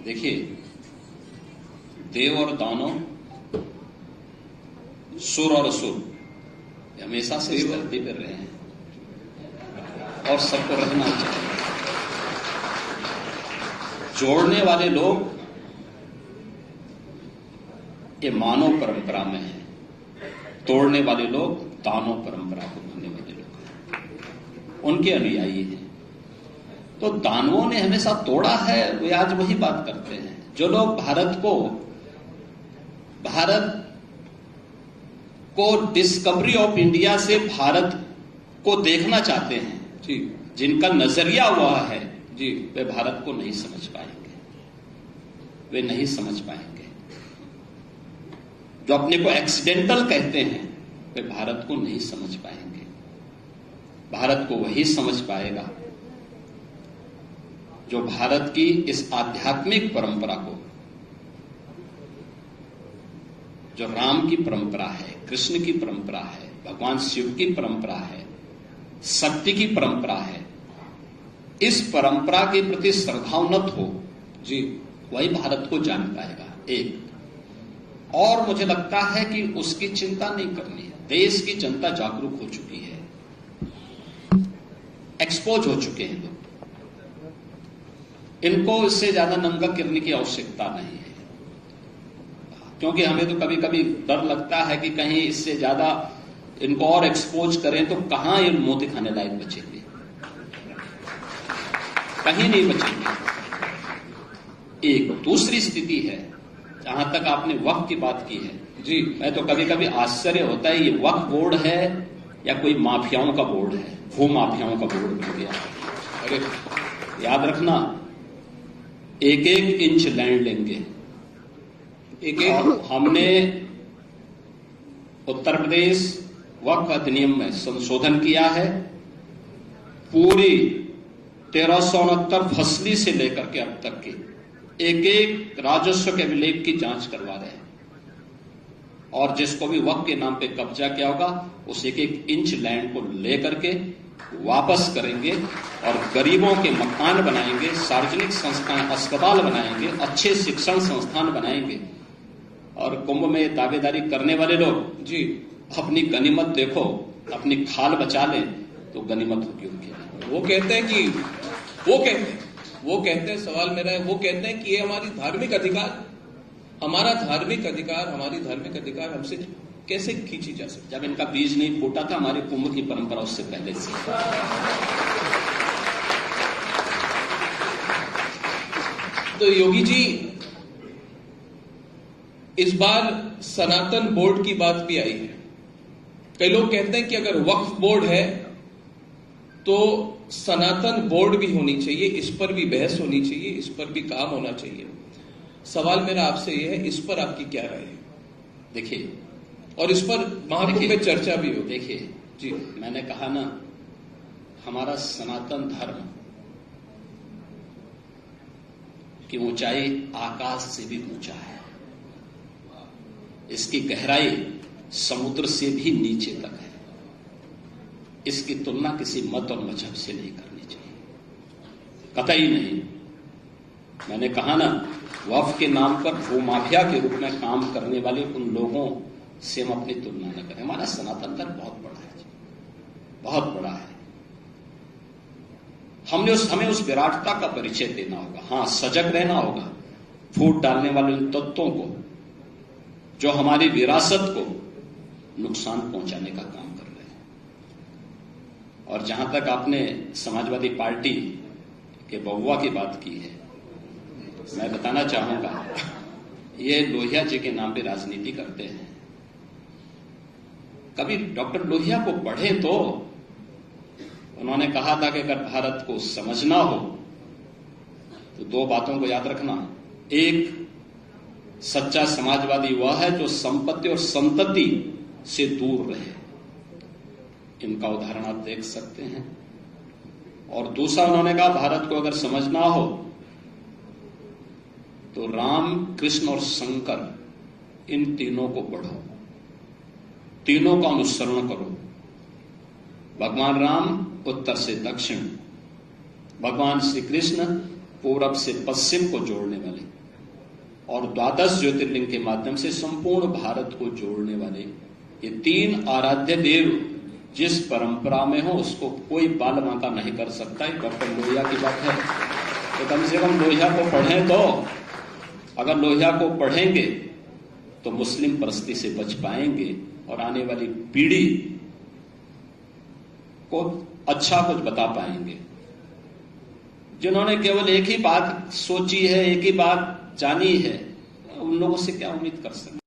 देखिए, देव और दानव, सुर और असुर हमेशा से इस धरती पर रहे हैं और सबको रहना चाहिए। जोड़ने वाले लोग ये मानव परंपरा में है, तोड़ने वाले लोग दानव परंपरा को मानने वाले लोग हैं, उनके अनुयायी हैं। तो दानवों ने हमेशा तोड़ा है, वे आज वही बात करते हैं। जो लोग भारत को डिस्कवरी ऑफ इंडिया से भारत को देखना चाहते हैं जी, जिनका नजरिया हुआ है जी, वे भारत को नहीं समझ पाएंगे, वे नहीं समझ पाएंगे। जो अपने को एक्सीडेंटल कहते हैं वे भारत को नहीं समझ पाएंगे। भारत को वही समझ पाएगा जो भारत की इस आध्यात्मिक परंपरा को, जो राम की परंपरा है, कृष्ण की परंपरा है, भगवान शिव की परंपरा है, शक्ति की परंपरा है, इस परंपरा के प्रति श्रद्धावनत हो जी, वही भारत को जान पाएगा। एक और मुझे लगता है कि उसकी चिंता नहीं करनी है। देश की जनता जागरूक हो चुकी है, एक्सपोज हो चुके हैं लोग, इनको इससे ज्यादा नंगा करने की आवश्यकता नहीं है। क्योंकि हमें तो कभी कभी डर लगता है कि कहीं इससे ज्यादा इनको और एक्सपोज करें तो कहां ये मुंह दिखाने लायक बचेंगे, कहीं नहीं बचेंगे। एक दूसरी स्थिति है, जहां तक आपने वक्फ की बात की है जी, मैं तो कभी कभी आश्चर्य होता है, ये वक्फ बोर्ड है या कोई माफियाओं का बोर्ड है, भू माफियाओं का बोर्ड बन गया। अरे याद रखना, एक एक इंच लैंड लेंगे। एक हमने उत्तर प्रदेश वक्फ अधिनियम में संशोधन किया है, पूरी 1369 फसली से लेकर के अब तक की एक एक राजस्व के अभिलेख की जांच करवा रहे हैं, और जिसको भी वक्फ के नाम पे कब्जा किया होगा उस एक एक इंच लैंड को लेकर के वापस करेंगे और गरीबों के मकान बनाएंगे, सार्वजनिक संस्थाएं, अस्पताल बनाएंगे, अच्छे शिक्षण संस्थान बनाएंगे। और कुंभ में दावेदारी करने वाले लोग जी, अपनी गनीमत देखो, अपनी खाल बचा लें तो गनीमत होगी उनकी। वो कहते हैं सवाल मेरा है, वो कहते हैं कि ये हमारी धार्मिक अधिकार, हमारी धार्मिक अधिकार हमसे कैसे खींची जा सकती। जब इनका बीज नहीं फूटा था, हमारी कुंभ की परंपरा उससे पहले से। तो योगी जी, इस बार सनातन बोर्ड की बात भी आई है। कई लोग कहते हैं कि अगर वक्फ बोर्ड है तो सनातन बोर्ड भी होनी चाहिए, इस पर भी बहस होनी चाहिए, इस पर भी काम होना चाहिए। सवाल मेरा आपसे यह है, इस पर आपकी क्या राय है? देखिए, और इस पर महाकुंभ में चर्चा भी हो। देखिए जी, मैंने कहा ना, हमारा सनातन धर्म की ऊंचाई आकाश से भी ऊंचा है, इसकी गहराई समुद्र से भी नीचे तक है। इसकी तुलना किसी मत और मजहब से नहीं करनी चाहिए, कतई नहीं। मैंने कहा ना, वक्फ के नाम पर भूमाफिया के रूप में काम करने वाले उन लोगों से हम अपनी तुलना न करें। हमारा सनातन धर्म बहुत बड़ा है, बहुत बड़ा है। हमें उस विराटता का परिचय देना होगा। हाँ, सजग रहना होगा, फूट डालने वाले उन तत्वों को जो हमारी विरासत को नुकसान पहुंचाने का काम कर रहे हैं। और जहां तक आपने समाजवादी पार्टी के बउआ की बात की है, मैं बताना चाहूंगा, ये लोहिया जी के नाम पे राजनीति करते हैं। कभी डॉक्टर लोहिया को पढ़े तो उन्होंने कहा था कि अगर भारत को समझना हो तो दो बातों को याद रखना। एक, सच्चा समाजवादी वह है जो संपत्ति और संतति से दूर रहे, इनका उदाहरण आप देख सकते हैं। और दूसरा उन्होंने कहा, भारत को अगर समझना हो तो राम, कृष्ण और शंकर, इन तीनों को पढ़ो, तीनों का अनुसरण करो। भगवान राम उत्तर से दक्षिण, भगवान श्री कृष्ण पूरब से पश्चिम को जोड़ने वाले और 12 ज्योतिर्लिंग के माध्यम से संपूर्ण भारत को जोड़ने वाले ये 3 आराध्य देव जिस परंपरा में हो उसको कोई बाल बांका नहीं कर सकता। है डॉक्टर लोहिया की बात है, तो कम से कम लोहिया को पढ़ें। तो अगर लोहिया को पढ़ेंगे तो मुस्लिम परस्ती से बच पाएंगे और आने वाली पीढ़ी को अच्छा कुछ बता पाएंगे। जिन्होंने केवल एक ही बात सोची है, एक ही बात जानी है, उन लोगों से क्या उम्मीद कर सकते।